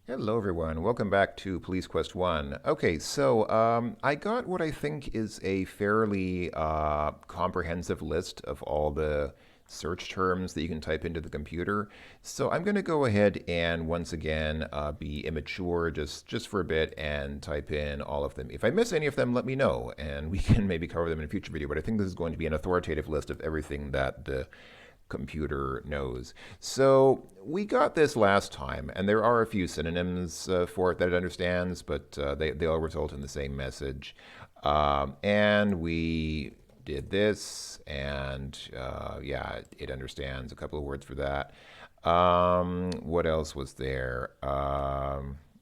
Hello, everyone. Welcome back to Police Quest 1. Okay, so I got what I think is a fairly comprehensive list of all the search terms that you can type into the computer. So I'm going to go ahead and once again be immature just for a bit and type in all of them. If I miss any of them, let me know and we can maybe cover them in a future video. But I think this is going to be an authoritative list of everything that the computer knows. So we got this last time, and there are a few synonyms for it that it understands, but they all result in the same message. And we did this, and yeah, it understands a couple of words for that. What else was there?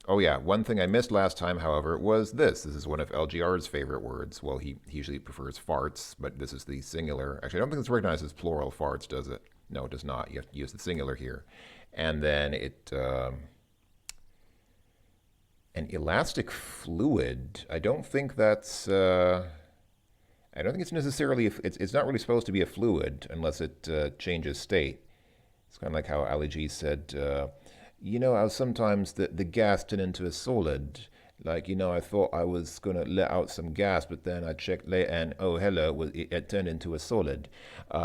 Oh yeah, one thing I missed last time, however, was this. This is one of LGR's favorite words. Well, he usually prefers farts, but this is the singular. Actually, I don't think it's recognized as plural farts, does it? No, it does not. You have to use the singular here. And then an elastic fluid. I don't think that's. I don't think it's necessarily. It's not really supposed to be a fluid unless it changes state. It's kind of like how Ali G said, how sometimes the gas turned into a solid. Like, I thought I was going to let out some gas, but then I checked later and, oh, hello, it turned into a solid.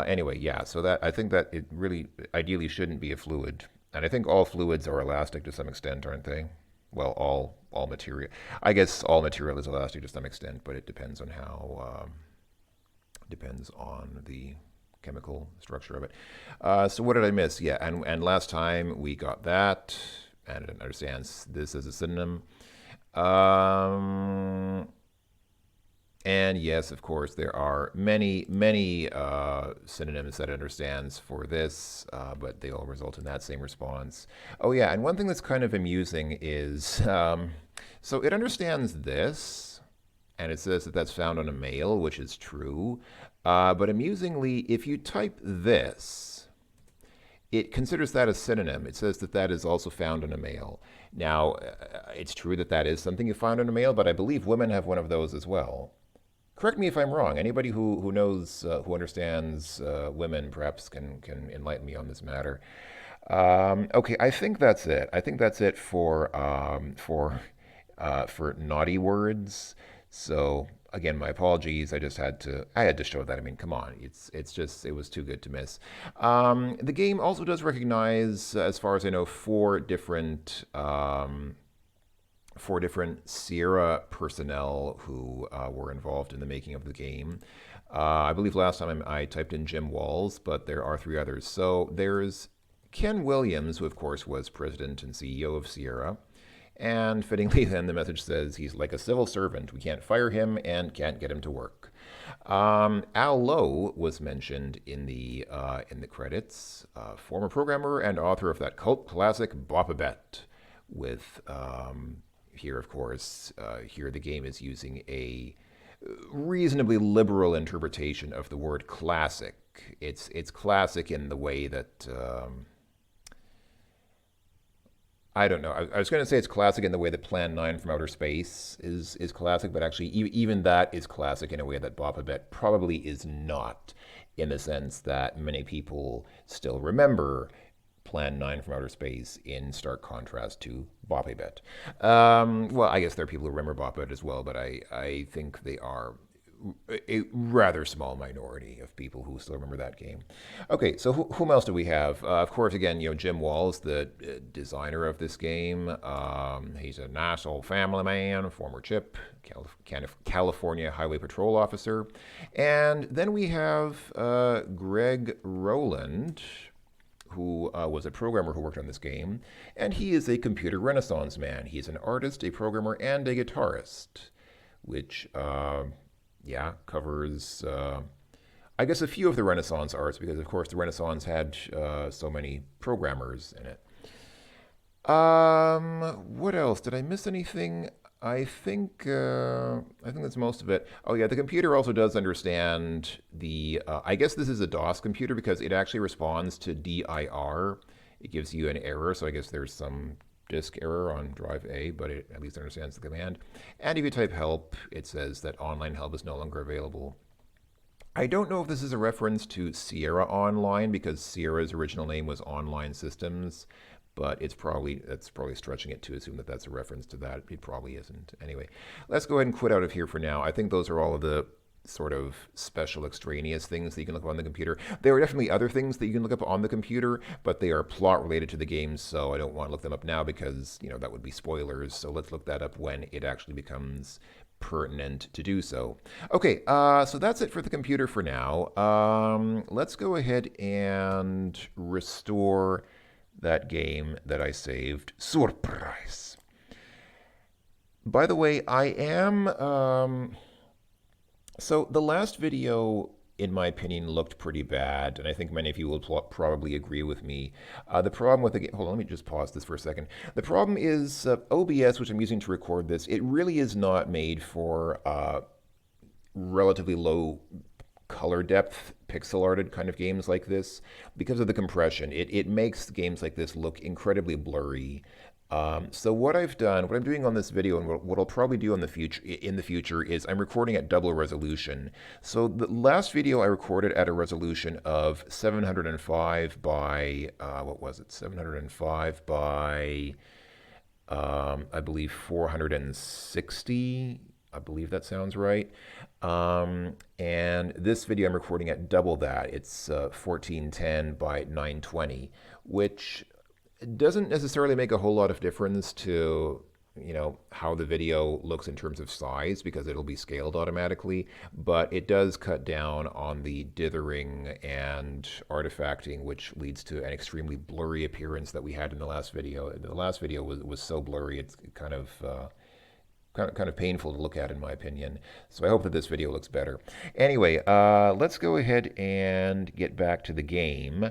Anyway, yeah, so that I think that it really ideally shouldn't be a fluid. And I think all fluids are elastic to some extent, aren't they? Well, all material. I guess all material is elastic to some extent, but it depends on depends on the chemical structure of it. So what did I miss? Yeah, and last time we got that, and it understands this as a synonym. Um, and yes, of course, there are many synonyms that it understands for this, but they all result in that same response. Oh yeah, and one thing that's kind of amusing is, so it understands this, and it says that that's found on a male, which is true. But amusingly, if you type this, it considers that a synonym. It says that that is also found in a male. Now, it's true that that is something you find in a male, but I believe women have one of those as well. Correct me if I'm wrong. Anybody who knows, who understands women, perhaps can enlighten me on this matter. Okay, I think that's it. I think that's it for naughty words. So again, my apologies. I had to show that. I mean, come on, it's just it was too good to miss. The game also does recognize, as far as I know, four different Sierra personnel who were involved in the making of the game. I believe last time I typed in Jim Walls, but there are three others. So there's Ken Williams, who of course was president and CEO of Sierra. And fittingly, then the message says he's like a civil servant. We can't fire him and can't get him to work. Al Lowe was mentioned in the credits, former programmer and author of that cult classic Bopabet. With here, of course, here the game is using a reasonably liberal interpretation of the word classic. It's classic in the way that. I don't know. I was going to say it's classic in the way that Plan 9 from Outer Space is classic, but actually, even that is classic in a way that Bopabet probably is not, in the sense that many people still remember Plan 9 from Outer Space in stark contrast to Bopabet. Well, I guess there are people who remember Bopabet as well, but I think they are a rather small minority of people who still remember that game. Okay, so whom else do we have? Of course, again, Jim Walls, the designer of this game. He's a nice old family man, former CHIP, California Highway Patrol officer. And then we have Greg Rowland, who was a programmer who worked on this game, and he is a computer renaissance man. He's an artist, a programmer, and a guitarist, which yeah, covers, I guess, a few of the Renaissance arts because, of course, the Renaissance had so many programmers in it. What else? Did I miss anything? I think that's most of it. Oh yeah, the computer also does understand the. I guess this is a DOS computer because it actually responds to dir. It gives you an error, so I guess there's some disk error on drive A, but it at least understands the command. And if you type help, it says that online help is no longer available. I don't know if this is a reference to Sierra Online because Sierra's original name was Online Systems, but that's probably stretching it to assume that that's a reference to that. It probably isn't. Anyway, let's go ahead and quit out of here for now. I think those are all of the sort of special extraneous things that you can look up on the computer. There are definitely other things that you can look up on the computer, but they are plot related to the game, so I don't want to look them up now because, that would be spoilers. So let's look that up when it actually becomes pertinent to do so. Okay, so that's it for the computer for now. Let's go ahead and restore that game that I saved. Surprise! By the way, I am. So the last video, in my opinion, looked pretty bad, and I think many of you will probably agree with me. The problem with the game, hold on, let me just pause this for a second. The problem is OBS, which I'm using to record this, it really is not made for relatively low color depth, pixel arted kind of games like this because of the compression. It makes games like this look incredibly blurry. So what I'm doing on this video, and what I'll probably do in the future is I'm recording at double resolution. So the last video I recorded at a resolution of 705 by what was it? 705 by I believe 460. I believe that sounds right. And this video I'm recording at double that. It's 1410 by 920, which doesn't necessarily make a whole lot of difference to how the video looks in terms of size because it'll be scaled automatically, but it does cut down on the dithering and artifacting, which leads to an extremely blurry appearance that we had in the last video. The last video was so blurry it's kind of painful to look at, in my opinion. So I hope that this video looks better. Anyway, let's go ahead and get back to the game.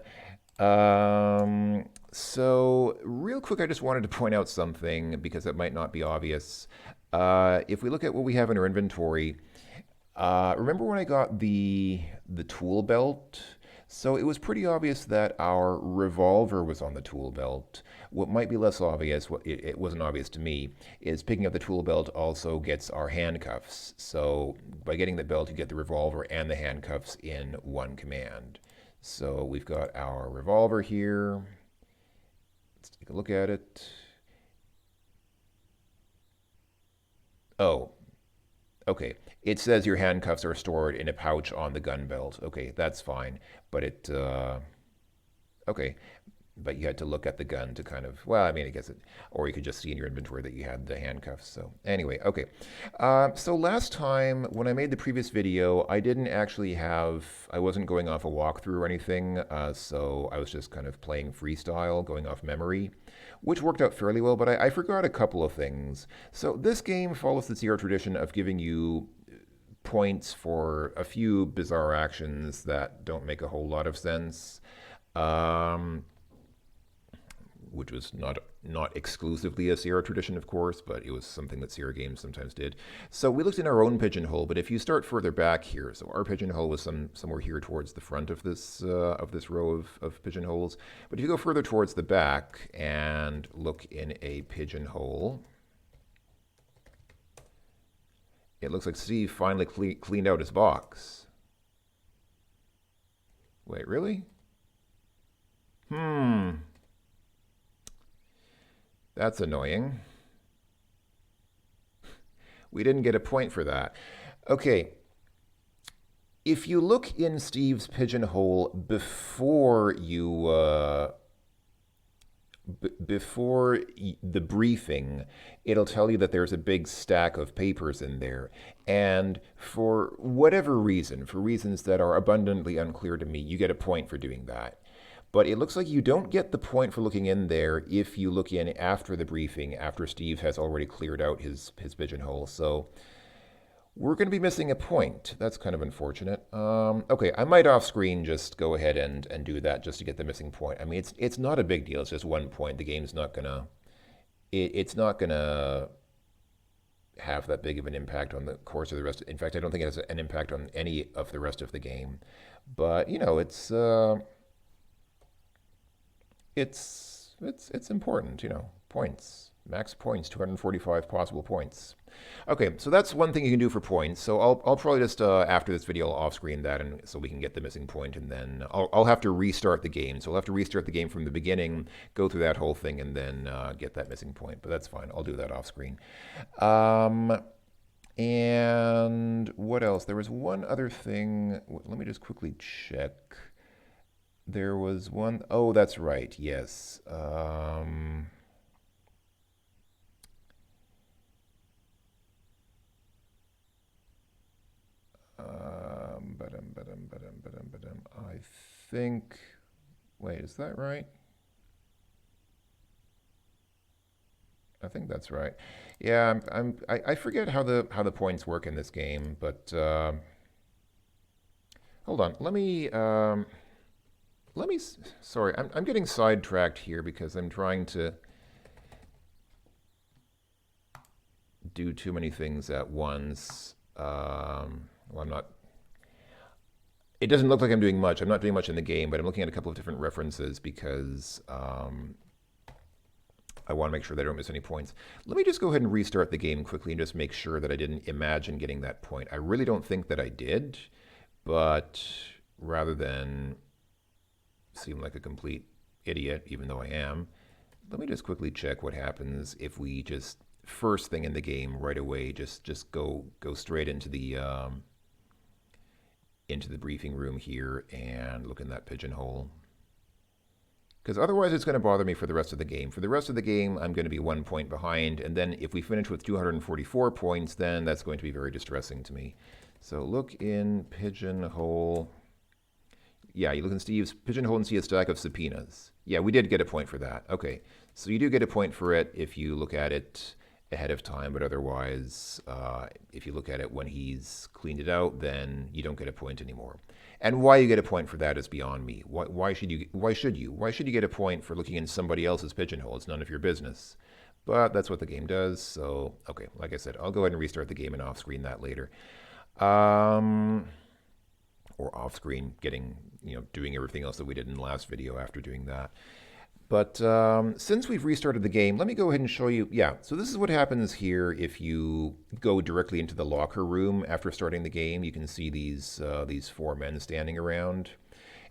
So real quick, I just wanted to point out something because it might not be obvious. If we look at what we have in our inventory, remember when I got the tool belt? So it was pretty obvious that our revolver was on the tool belt. What might be less obvious, it wasn't obvious to me, is picking up the tool belt also gets our handcuffs. So by getting the belt, you get the revolver and the handcuffs in one command. So we've got our revolver here. Let's take a look at it. Oh, okay. It says your handcuffs are stored in a pouch on the gun belt. Okay, that's fine. But okay. But you had to look at the gun to kind of, well, I mean, I guess or you could just see in your inventory that you had the handcuffs. So anyway, okay. So last time when I made the previous video, I wasn't going off a walkthrough or anything. So I was just kind of playing freestyle, going off memory, which worked out fairly well, but I forgot a couple of things. So this game follows the CR tradition of giving you points for a few bizarre actions that don't make a whole lot of sense. Which was not exclusively a Sierra tradition, of course, but it was something that Sierra games sometimes did. So we looked in our own pigeonhole, but if you start further back here, so our pigeonhole was somewhere here towards the front of this row of pigeonholes. But if you go further towards the back and look in a pigeonhole, it looks like Steve finally cleaned out his box. Wait, really? That's annoying. We didn't get a point for that. Okay. If you look in Steve's pigeonhole before the briefing, it'll tell you that there's a big stack of papers in there. And for whatever reason, for reasons that are abundantly unclear to me, you get a point for doing that. But it looks like you don't get the point for looking in there if you look in after the briefing, after Steve has already cleared out his pigeonhole. So we're going to be missing a point. That's kind of unfortunate. Okay, I might off screen just go ahead and do that just to get the missing point. I mean, it's not a big deal. It's just 1 point. The game's not gonna it's not gonna have that big of an impact on the course of the rest. In fact, I don't think it has an impact on any of the rest of the game. But it's important, points Max points, 245 possible points. Okay, so that's one thing you can do for points. So I'll probably just, after this video, I'll off-screen that and so we can get the missing point, and then I'll have to restart the game. So I'll have to restart the game from the beginning, go through that whole thing, and then get that missing point. But that's fine. I'll do that off-screen. And what else? There was one other thing. Let me just quickly check. There was one. Oh, that's right. Yes. I think. Wait, is that right? I think that's right. Yeah, I forget how the points work in this game, but hold on. Sorry, I'm getting sidetracked here because I'm trying to do too many things at once. Well, I'm not. It doesn't look like I'm doing much. I'm not doing much in the game, but I'm looking at a couple of different references because I want to make sure that I don't miss any points. Let me just go ahead and restart the game quickly and just make sure that I didn't imagine getting that point. I really don't think that I did, but rather than seem like a complete idiot, even though I am, let me just quickly check what happens if we just first thing in the game right away just go straight into the briefing room here and look in that pigeonhole. Because otherwise it's going to bother me for the rest of the game. For the rest of the game, I'm going to be 1 point behind, and then if we finish with 244 points, then that's going to be very distressing to me. So look in pigeonhole. Yeah, you look in Steve's pigeonhole and see a stack of subpoenas. Yeah, we did get a point for that. Okay, so you do get a point for it if you look at it ahead of time, but otherwise, if you look at it when he's cleaned it out, then you don't get a point anymore. And why you get a point for that is beyond me. Why should you? Why should you get a point for looking in somebody else's pigeonhole? It's none of your business. But that's what the game does. So, okay, like I said, I'll go ahead and restart the game and off-screen that later. Or off-screen, doing everything else that we did in the last video after doing that. But since we've restarted the game, let me go ahead and show you. Yeah, so this is what happens here if you go directly into the locker room after starting the game. You can see these four men standing around,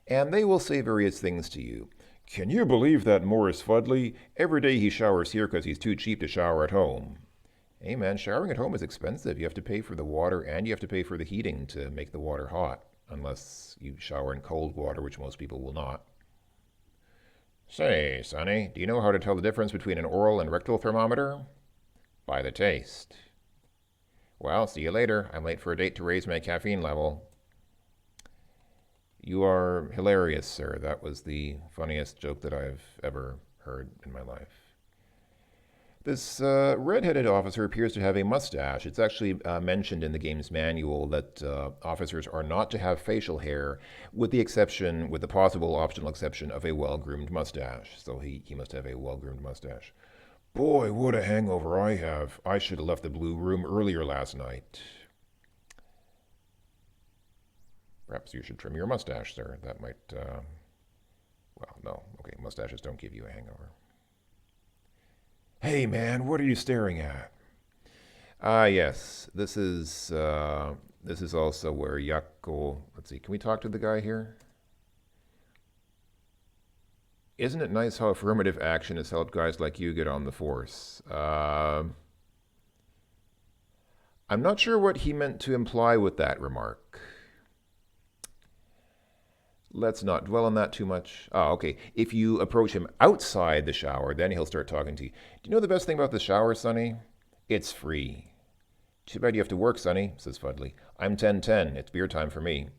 and they will say various things to you. Can you believe that Morris Fudley? Every day he showers here because he's too cheap to shower at home. Hey man, showering at home is expensive. You have to pay for the water and you have to pay for the heating to make the water hot, unless you shower in cold water, which most people will not. Say, Sonny, do you know how to tell the difference between an oral and rectal thermometer? By the taste. Well, see you later. I'm late for a date to raise my caffeine level. You are hilarious, sir. That was the funniest joke that I've ever heard in my life. This red-headed officer appears to have a mustache. It's actually mentioned in the game's manual that officers are not to have facial hair, with the possible optional exception of a well-groomed mustache. So he must have a well-groomed mustache. Boy, what a hangover I have. I should have left the blue room earlier last night. Perhaps you should trim your mustache, sir. That might, well, no. Okay, mustaches don't give you a hangover. Hey, man, what are you staring at? Yes. This is also where Yakko... Let's see, can we talk to the guy here? Isn't it nice how affirmative action has helped guys like you get on the force? I'm not sure what he meant to imply with that remark. Let's not dwell on that too much. Oh, okay. If you approach him outside the shower, then he'll start talking to you. Do you know the best thing about the shower, Sonny? It's free. Too bad you have to work, Sonny, says Fudley. I'm 10:10. It's beer time for me.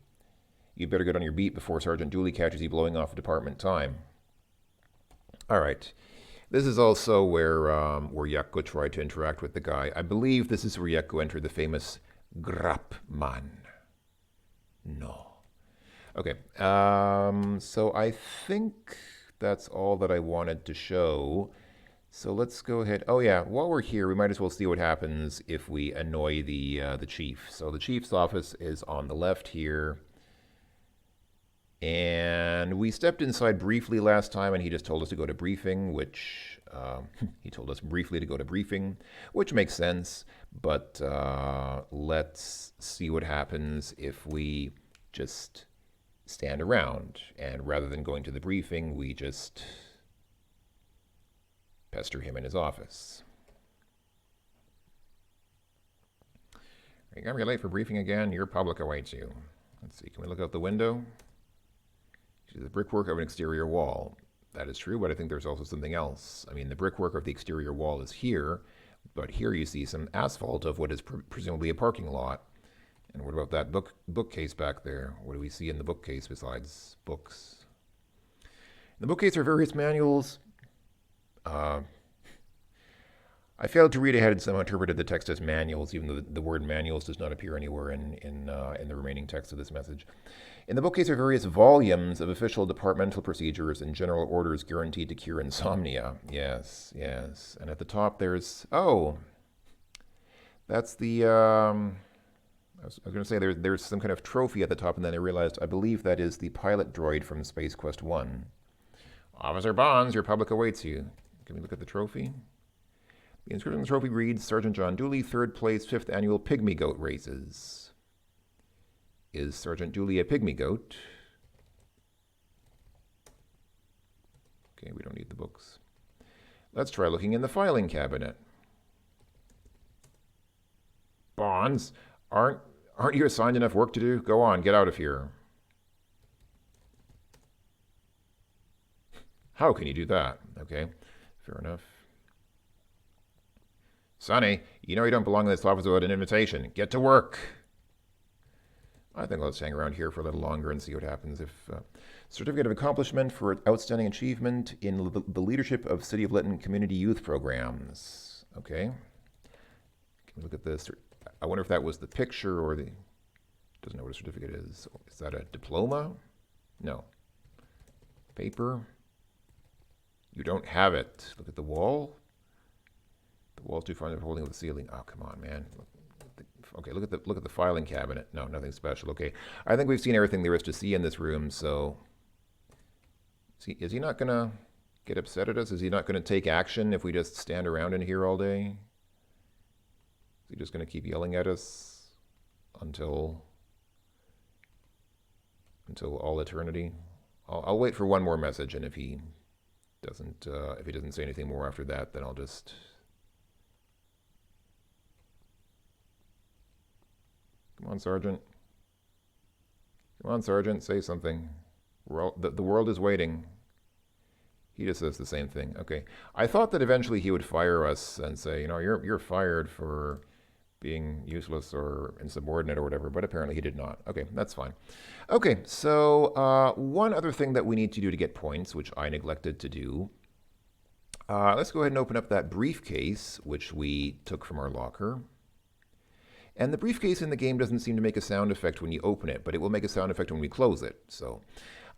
You'd better get on your beat before Sergeant Dooley catches you blowing off department time. All right. This is also where Yakko tried to interact with the guy. I believe this is where Yakko entered the famous Grapman. No. Okay, so I think that's all that I wanted to show. So let's go ahead. Oh yeah, while we're here, we might as well see what happens if we annoy the chief. So the chief's office is on the left here. And we stepped inside briefly last time, and he just told us to go to briefing, he told us briefly to go to briefing, which makes sense. But let's see what happens if we just stand around. And rather than going to the briefing, we just pester him in his office. You're going to be late for briefing again. Your public awaits you. Let's see. Can we look out the window? See the brickwork of an exterior wall. That is true, but I think there's also something else. I mean, the brickwork of the exterior wall is here, but here you see some asphalt of what is presumably a parking lot. And what about that bookcase back there? What do we see in the bookcase besides books? In the bookcase are various manuals. I failed to read ahead and somehow interpreted the text as manuals, even though the word manuals does not appear anywhere in the remaining text of this message. In the bookcase are various volumes of official departmental procedures and general orders guaranteed to cure insomnia. Yes, yes. And at the top there's, that's the, I was going to say there's some kind of trophy at the top, and then I realized I believe that is the pilot droid from Space Quest 1. Officer Bonds, your public awaits you. Can we look at the trophy? The inscription on the trophy reads, Sergeant John Dooley, 3rd place, 5th annual pygmy goat races. Is Sergeant Dooley a pygmy goat? Okay, we don't need the books. Let's try looking in the filing cabinet. Bonds, aren't you assigned enough work to do? Go on, get out of here. How can you do that? Okay, fair enough. Sonny, you know you don't belong in this office without an invitation. Get to work. I think let's hang around here for a little longer and see what happens. If certificate of accomplishment for outstanding achievement in the leadership of City of Lytton community youth programs. Okay. Can we look at this? I wonder if that was the picture or the... Doesn't know what a certificate is. Is that a diploma? No. Paper? You don't have it. Look at the wall. The wall's too far from holding the ceiling. Oh, come on, man. Okay, look at the filing cabinet. No, nothing special. Okay, I think we've seen everything there is to see in this room. So, is he not gonna get upset at us? Is he not gonna take action if we just stand around in here all day? Is he just gonna keep yelling at us until all eternity? I'll wait for one more message, and if he doesn't say anything more after that, then I'll just... Come on, Sergeant. Come on, Sergeant, say something. The world is waiting. He just says the same thing. Okay. I thought that eventually he would fire us and say, you know, you're fired for being useless or insubordinate or whatever, but apparently he did not. Okay, that's fine. Okay, so one other thing that we need to do to get points, which I neglected to do. Let's go ahead and open up that briefcase, which we took from our locker. And the briefcase in the game doesn't seem to make a sound effect when you open it, but it will make a sound effect when we close it. So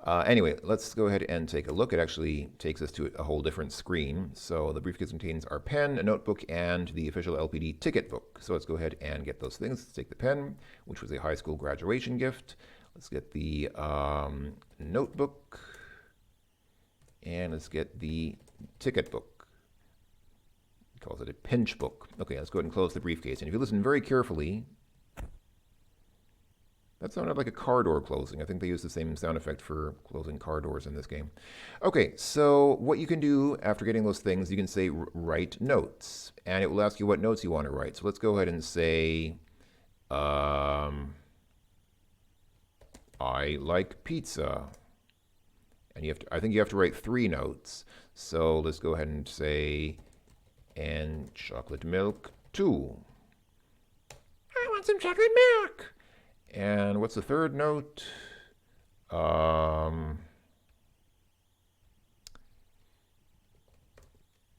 anyway, let's go ahead and take a look. It actually takes us to a whole different screen. So the briefcase contains our pen, a notebook, and the official LPD ticket book. So let's go ahead and get those things. Let's take the pen, which was a high school graduation gift. Let's get the notebook, and let's get the ticket book. Calls it a pinch book. Okay, let's go ahead and close the briefcase. And if you listen very carefully, that sounded like a car door closing. I think they use the same sound effect for closing car doors in this game. Okay, so what you can do after getting those things, you can say write notes. And it will ask you what notes you want to write. So let's go ahead and say, I like pizza. And I think you have to write 3 notes. So let's go ahead and say, and chocolate milk too. I want some chocolate milk. And what's the 3rd note?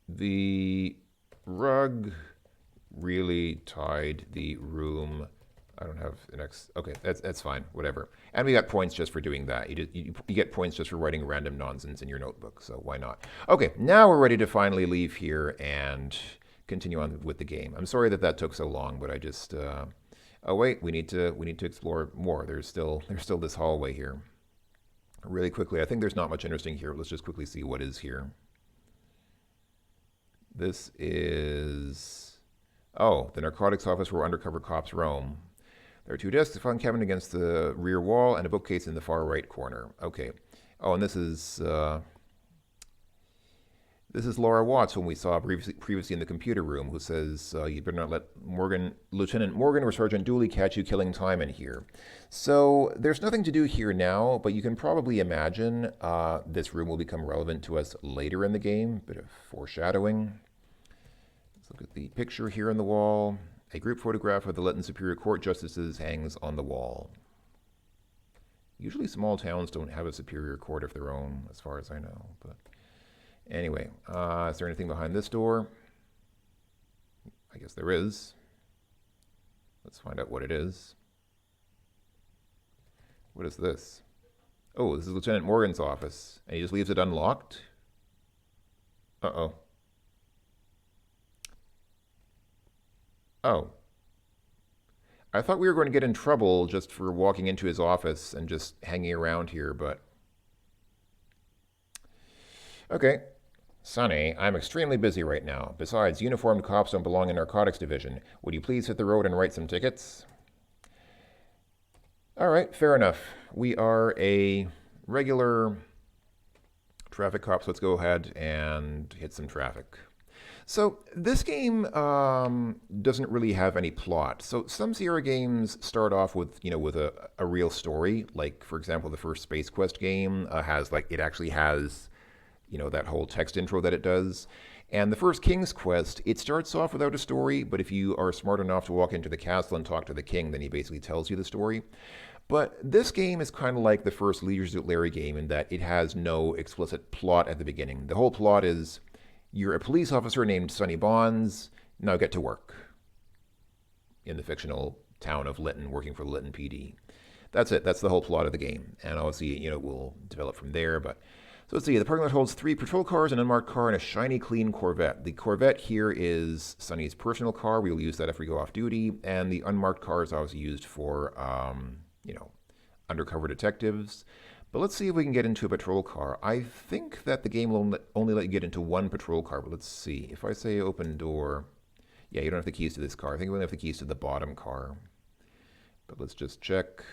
The rug really tied the room. I don't have the next. Okay, that's fine. Whatever. And we got points just for doing that. You get points just for writing random nonsense in your notebook. So why not? Okay, now we're ready to finally leave here and continue on with the game. I'm sorry that took so long, but I just. Oh wait, we need to explore more. There's still this hallway here. really quickly. I think there's not much interesting here. Let's just quickly see what is here. This is, oh, the narcotics office where undercover cops roam. There are two desks, a file cabinet against the rear wall, and a bookcase in the far right corner. Okay. Oh, and this is Laura Watts, whom we saw previously in the computer room, who says, you better not let Lieutenant Morgan or Sergeant Dooley catch you killing time in here. So there's nothing to do here now, but you can probably imagine this room will become relevant to us later in the game. Bit of foreshadowing. Let's look at the picture here on the wall. A group photograph of the Lytton Superior Court justices hangs on the wall. Usually small towns don't have a Superior Court of their own, as far as I know, but... Anyway, is there anything behind this door? I guess there is. Let's find out what it is. What is this? Oh, this is Lieutenant Morgan's office, and he just leaves it unlocked? Uh-oh. Oh. I thought we were going to get in trouble just for walking into his office and just hanging around here, but... Okay. Sonny, I'm extremely busy right now. Besides, uniformed cops don't belong in narcotics division. Would you please hit the road and write some tickets? All right, fair enough. We are a regular traffic cop, so let's go ahead and hit some traffic. So this game doesn't really have any plot. So some Sierra games start off with, with a real story. Like, for example, the first Space Quest game actually has that whole text intro that it does. And the first King's Quest, it starts off without a story, but if you are smart enough to walk into the castle and talk to the king, then he basically tells you the story. But this game is kind of like the first Leisure Suit Larry game in that it has no explicit plot at the beginning. The whole plot is, you're a police officer named Sonny Bonds, now get to work. In the fictional town of Lytton, working for the Lytton PD. That's it, that's the whole plot of the game. And obviously, it will develop from there, but... So let's see, the parking lot holds 3 patrol cars, an unmarked car, and a shiny, clean Corvette. The Corvette here is Sonny's personal car. We will use that if we go off duty. And the unmarked car is obviously used for, undercover detectives. But let's see if we can get into a patrol car. I think that the game will only let you get into one patrol car, but let's see. If I say open door, yeah, you don't have the keys to this car. I think we only have the keys to the bottom car. But let's just check.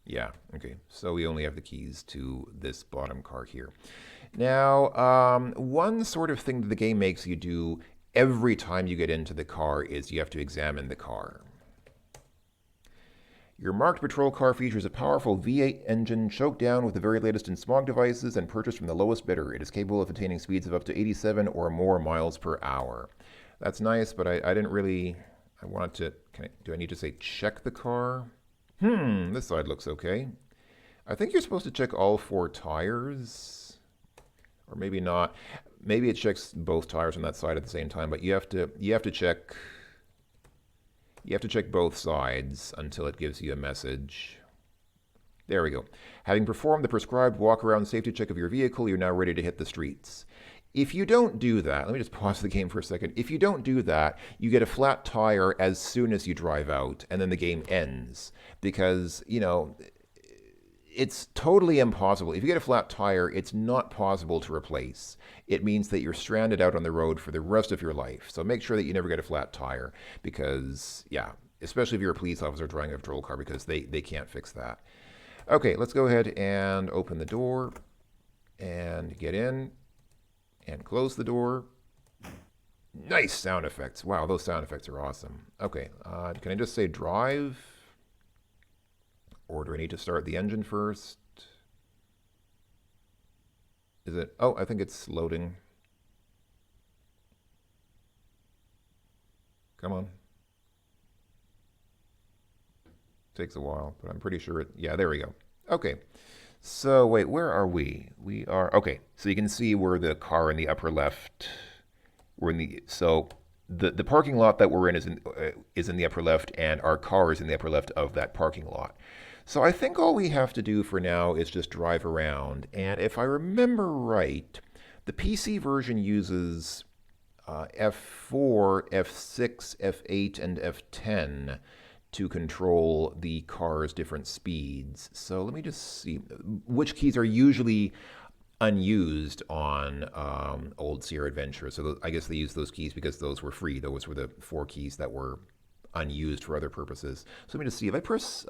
Yeah, okay, so we only have the keys to this bottom car here. Now, one sort of thing that the game makes you do every time you get into the car is you have to examine the car. Your marked patrol car features a powerful V8 engine choked down with the very latest in smog devices and purchased from the lowest bidder. It is capable of attaining speeds of up to 87 or more miles per hour. That's nice, but I didn't really... I wanted to... do I need to say check the car? This side looks okay. I think you're supposed to check all 4 tires. Or maybe not. Maybe it checks both tires on that side at the same time, but you have to check both sides until it gives you a message. There we go. Having performed the prescribed walk-around safety check of your vehicle, you're now ready to hit the streets. If you don't do that, let me just pause the game for a second. If you don't do that, you get a flat tire as soon as you drive out, and then the game ends. Because, it's totally impossible. If you get a flat tire, it's not possible to replace. It means that you're stranded out on the road for the rest of your life. So make sure that you never get a flat tire because, yeah, especially if you're a police officer driving a patrol car because they can't fix that. Okay, let's go ahead and open the door and get in. And close the door. Nice sound effects. Wow, those sound effects are awesome. Okay, can I just say drive? Or do I need to start the engine first? Is it? Oh, I think it's loading. Come on. Takes a while, but I'm pretty sure it... Yeah, there we go. Okay. So, wait, where are we? We are, okay, so you can see we're the car in the upper left. So the parking lot that we're in is in the upper left, and our car is in the upper left of that parking lot. So I think all we have to do for now is just drive around. And if I remember right, the PC version uses F4, F6, F8, and F10 to control the car's different speeds. So let me just see which keys are usually unused on old Sierra Adventure. So I guess they used those keys because those were free. Those were the 4 keys that were unused for other purposes. So let me just see if I press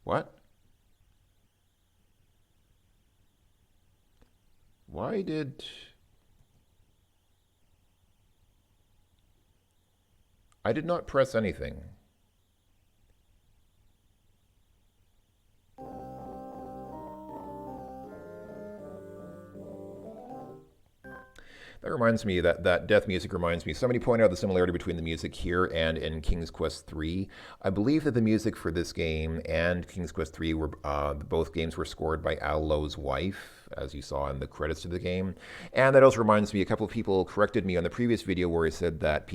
what? Why did I did not press anything? That reminds me, that death music reminds me. Somebody pointed out the similarity between the music here and in King's Quest III. I believe that the music for this game and King's Quest III were both games were scored by Al Lowe's wife, as you saw in the credits to the game. And that also reminds me, a couple of people corrected me on the previous video where I said that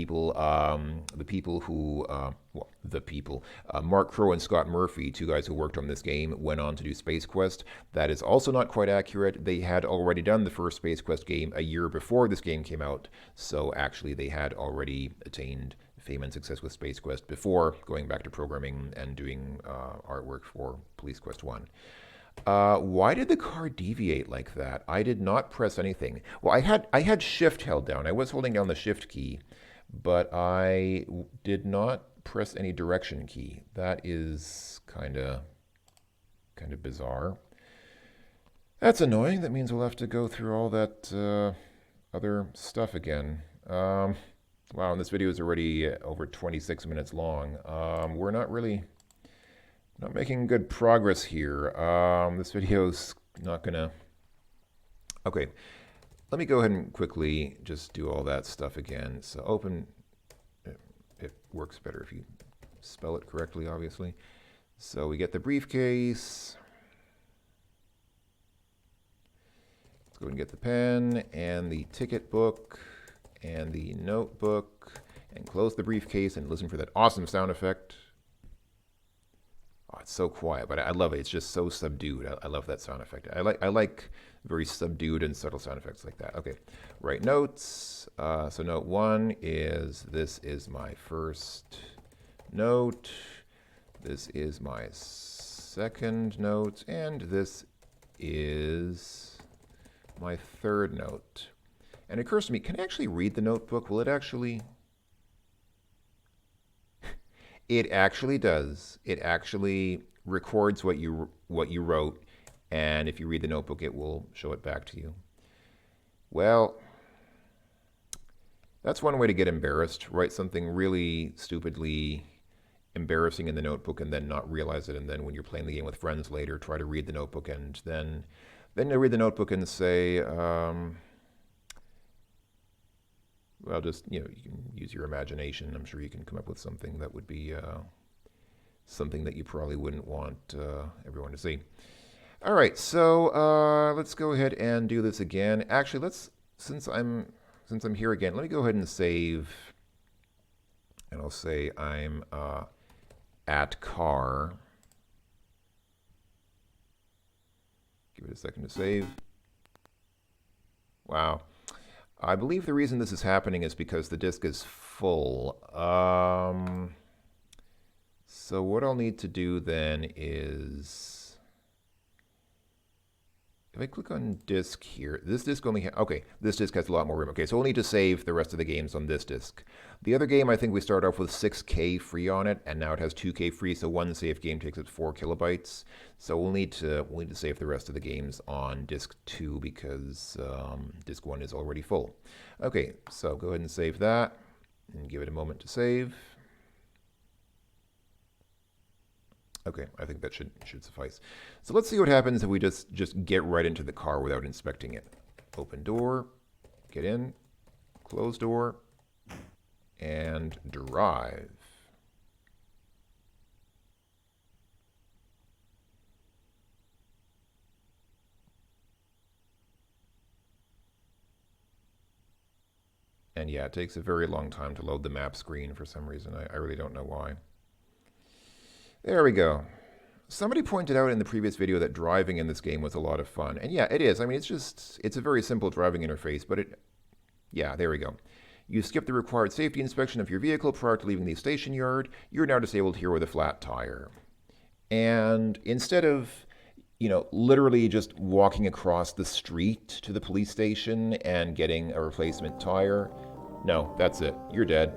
Mark Crow and Scott Murphy, 2 guys who worked on this game, went on to do Space Quest. That is also not quite accurate. They had already done the first Space Quest game a year before this game came out, so actually they had already attained fame and success with Space Quest before going back to programming and doing artwork for Police Quest 1. Why did the car deviate like that? I did not press anything. Well, I had Shift held down. I was holding down the Shift key, but I did not press any direction key. That is kind of bizarre. That's annoying. That means we'll have to go through all that other stuff again. Wow, and this video is already over 26 minutes long. We're not making good progress here. This video's not gonna... Okay, let me go ahead and quickly just do all that stuff again. So open... It works better if you spell it correctly, obviously. So we get the briefcase. Let's go ahead and get the pen and the ticket book and the notebook and close the briefcase and listen for that awesome sound effect. Oh, it's so quiet, but I love it. It's just so subdued. I love that sound effect. I like very subdued and subtle sound effects like that. Okay, write notes. So note 1 is, this is my first note. This is my second note. And this is my third note. And it occurs to me, can I actually read the notebook? Will it actually... It actually does. It actually records what you wrote, and if you read the notebook, it will show it back to you. Well, that's one way to get embarrassed. Write something really stupidly embarrassing in the notebook and then not realize it, and then when you're playing the game with friends later, try to read the notebook, and then you read the notebook and say, well, just, you can use your imagination. I'm sure you can come up with something that would be something that you probably wouldn't want everyone to see. All right, so let's go ahead and do this again. Actually, since I'm here again, let me go ahead and save. And I'll say I'm at car. Give it a second to save. Wow. I believe the reason this is happening is because the disk is full. So what I'll need to do then is, if I click on disk here, this disk only okay, this disk has a lot more room. Okay, so we'll need to save the rest of the games on this disk. The other game, I think we started off with 6K free on it, and now it has 2K free, so one save game takes up 4 kilobytes. So we'll need to save the rest of the games on disk 2 because disk 1 is already full. Okay, so go ahead and save that and give it a moment to save. Okay, I think that should suffice. So let's see what happens if we just get right into the car without inspecting it. Open door, get in, close door, and drive. And yeah, it takes a very long time to load the map screen for some reason. I really don't know why. There we go. Somebody pointed out in the previous video that driving in this game was a lot of fun. And yeah, it is. I mean, it's a very simple driving interface, but yeah, there we go. You skipped the required safety inspection of your vehicle prior to leaving the station yard. You're now disabled here with a flat tire. And instead of, literally just walking across the street to the police station and getting a replacement tire, no, that's it. You're dead.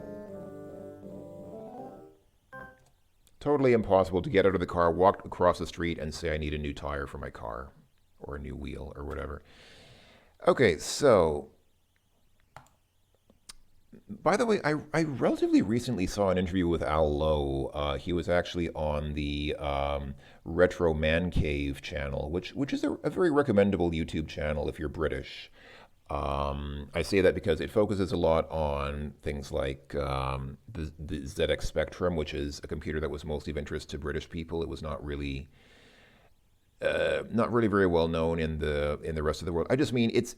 Totally impossible to get out of the car, walk across the street, and say, I need a new tire for my car, or a new wheel, or whatever. Okay, so by the way, I relatively recently saw an interview with Al Lowe. He was actually on the Retro Man Cave channel, which is a very recommendable YouTube channel if you're British. I say that because it focuses a lot on things like the ZX Spectrum, which is a computer that was mostly of interest to British people. It was not really very well known in the rest of the world. I just mean it's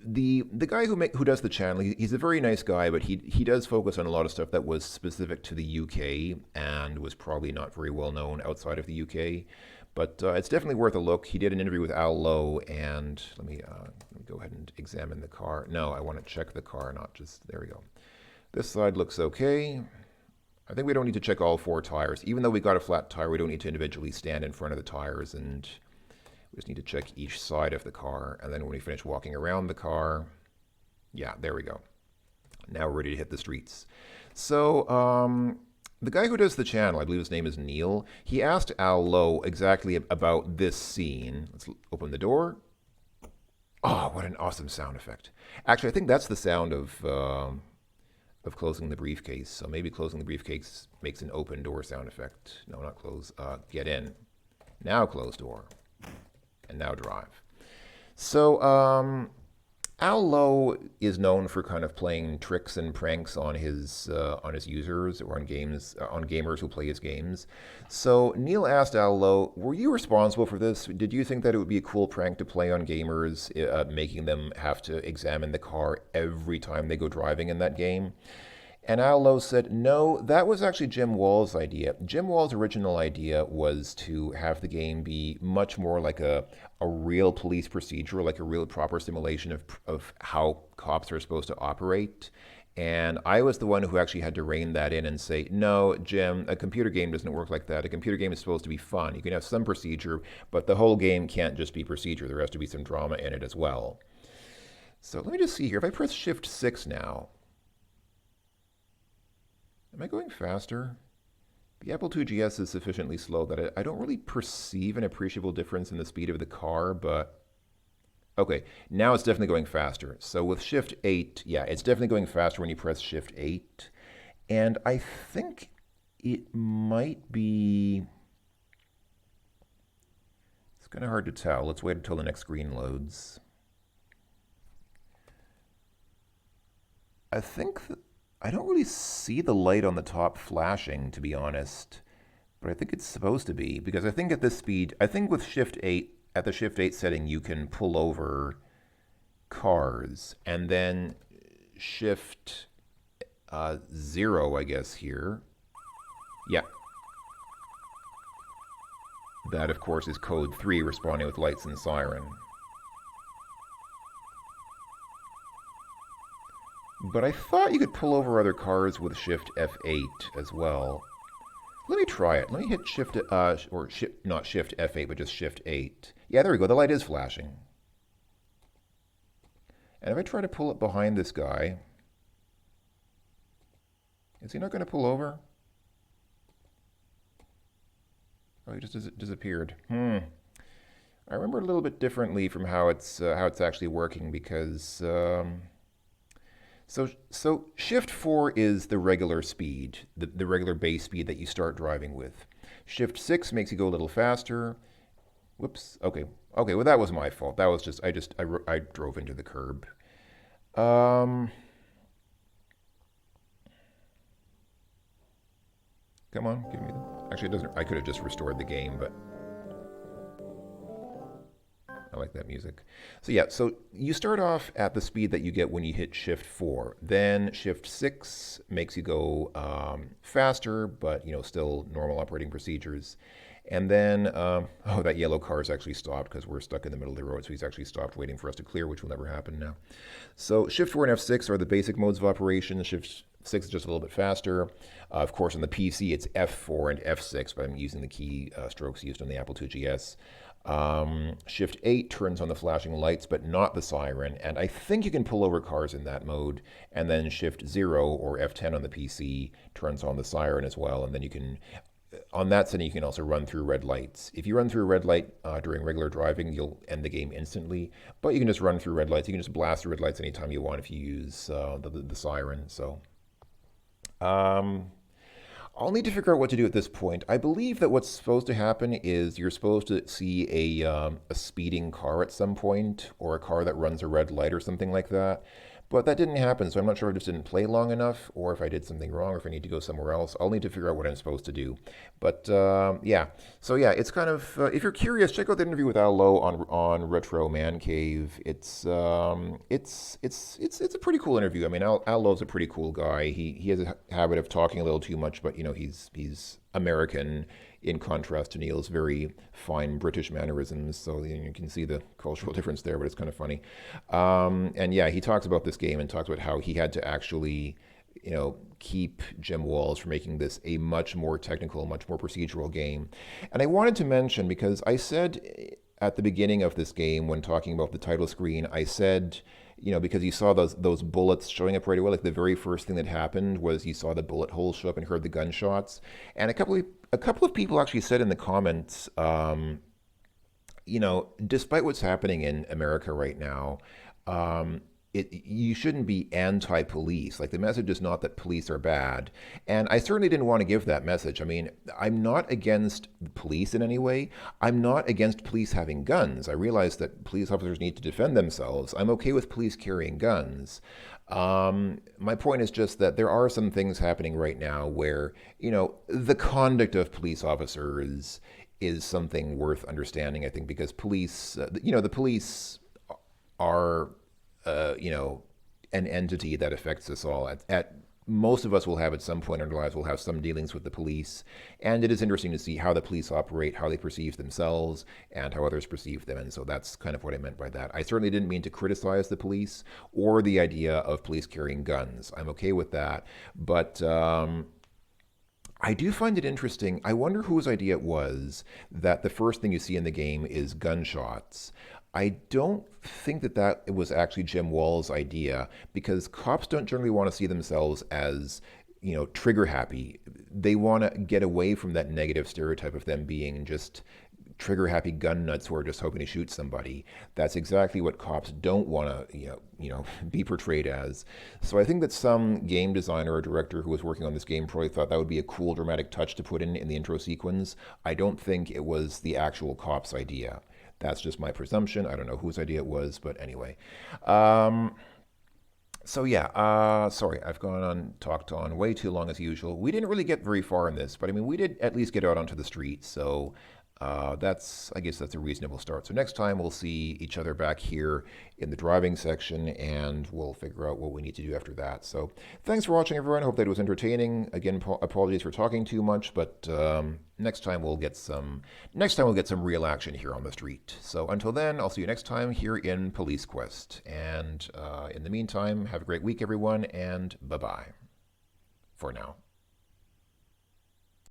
the guy who does the channel. He's a very nice guy, but he does focus on a lot of stuff that was specific to the UK and was probably not very well known outside of the UK. But it's definitely worth a look. He did an interview with Al Lowe, and let me go ahead and examine the car. No, I want to check the car, not just, there we go. This side looks okay. I think we don't need to check all 4 tires. Even though we got a flat tire, we don't need to individually stand in front of the tires, and we just need to check each side of the car. And then when we finish walking around the car, yeah, there we go. Now we're ready to hit the streets. So, the guy who does the channel, I believe his name is Neil, he asked Al Lowe exactly about this scene. Let's open the door. Oh, what an awesome sound effect. Actually, I think that's the sound of closing the briefcase. So maybe closing the briefcase makes an open door sound effect. No, not close. Get in. Now close door. And now drive. So, Al Lowe is known for kind of playing tricks and pranks on his users or on gamers who play his games. So Neil asked Al Lowe, "Were you responsible for this? Did you think that it would be a cool prank to play on gamers, making them have to examine the car every time they go driving in that game?" And Al Lowe said, no, that was actually Jim Wall's idea. Jim Wall's original idea was to have the game be much more like a real police procedure, like a real proper simulation of how cops are supposed to operate. And I was the one who actually had to rein that in and say, no, Jim, a computer game doesn't work like that. A computer game is supposed to be fun. You can have some procedure, but the whole game can't just be procedure. There has to be some drama in it as well. So let me just see here. If I press Shift 6 now, am I going faster? The Apple II GS is sufficiently slow that I don't really perceive an appreciable difference in the speed of the car, but okay, now it's definitely going faster. So with Shift 8, yeah, it's definitely going faster when you press Shift 8. And I think it might be, it's kind of hard to tell. Let's wait until the next screen loads. I think I don't really see the light on the top flashing, to be honest, but I think it's supposed to be, because I think at this speed, I think with Shift 8, at the Shift 8 setting, you can pull over cars, and then Shift 0, I guess, here. Yeah. That, of course, is code 3, responding with lights and siren. But I thought you could pull over other cars with Shift F8 as well. Let me try it. Let me hit Shift, not Shift F8, but just Shift 8. Yeah, there we go. The light is flashing. And if I try to pull up behind this guy, is he not going to pull over? Oh, he just disappeared. I remember it a little bit differently from how it's actually working, because So Shift 4 is the regular speed, the regular base speed that you start driving with. Shift 6 makes you go a little faster. Whoops. Okay. Well, that was my fault. That was just I drove into the curb. Come on, give me the. Actually, it doesn't. I could have just restored the game, but. I like that music. So yeah, so you start off at the speed that you get when you hit Shift 4. Then Shift 6 makes you go faster, but still normal operating procedures. And then, oh, that yellow car is actually stopped because we're stuck in the middle of the road. So he's actually stopped waiting for us to clear, which will never happen now. So Shift 4 and F6 are the basic modes of operation. Shift 6 is just a little bit faster. Of course, on the PC, it's F4 and F6, but I'm using the key strokes used on the Apple IIgs. Shift 8 turns on the flashing lights, but not the siren. And I think you can pull over cars in that mode. And then Shift 0 or F10 on the PC turns on the siren as well. And then you can, on that setting, you can also run through red lights. If you run through a red light during regular driving, you'll end the game instantly. But you can just run through red lights. You can just blast through red lights anytime you want if you use the siren. So I'll need to figure out what to do at this point. I believe that what's supposed to happen is you're supposed to see a speeding car at some point, or a car that runs a red light or something like that. But that didn't happen, so I'm not sure if I just didn't play long enough, or if I did something wrong, or if I need to go somewhere else. I'll need to figure out what I'm supposed to do. But yeah, so yeah, it's kind of if you're curious, check out the interview with Al Lowe on Retro Man Cave. It's a pretty cool interview. I mean, Al Lowe's a pretty cool guy. He has a habit of talking a little too much, but you know he's American in contrast to Neil's very fine British mannerisms. So you can see the cultural difference there, but it's kind of funny. And yeah, he talks about this game and talks about how he had to actually, keep Jim Walls from making this a much more technical, much more procedural game. And I wanted to mention, because I said at the beginning of this game, when talking about the title screen, I said, because you saw those bullets showing up right away, like the very first thing that happened was you saw the bullet holes show up and heard the gunshots. And a couple of people actually said in the comments, despite what's happening in America right now, you shouldn't be anti-police. Like, the message is not that police are bad. And I certainly didn't want to give that message. I mean, I'm not against police in any way. I'm not against police having guns. I realize that police officers need to defend themselves. I'm okay with police carrying guns. My point is just that there are some things happening right now where, the conduct of police officers is something worth understanding, I think, because police, the police are an entity that affects us all. At most of us will have at some point in our lives, will have some dealings with the police, and it is interesting to see how the police operate, how they perceive themselves, and how others perceive them. And so that's kind of what I meant by that. I certainly didn't mean to criticize the police or the idea of police carrying guns. I'm okay with that, but I do find it interesting. I wonder whose idea it was that the first thing you see in the game is gunshots. I don't think that was actually Jim Wall's idea, because cops don't generally want to see themselves as, trigger happy. They want to get away from that negative stereotype of them being just trigger happy gun nuts who are just hoping to shoot somebody. That's exactly what cops don't want to, be portrayed as. So I think that some game designer or director who was working on this game probably thought that would be a cool dramatic touch to put in the intro sequence. I don't think it was the actual cops' idea. That's just my presumption. I don't know whose idea it was, but anyway. So yeah, sorry, I've talked on way too long as usual. We didn't really get very far in this, but I mean, we did at least get out onto the street, so I guess that's a reasonable start. So next time we'll see each other back here in the driving section, and we'll figure out what we need to do after that. So thanks for watching, everyone. I hope that it was entertaining. Again, apologies for talking too much, but next time we'll get some real action here on the street. So until then, I'll see you next time here in Police Quest. And in the meantime, have a great week, everyone, and bye-bye for now.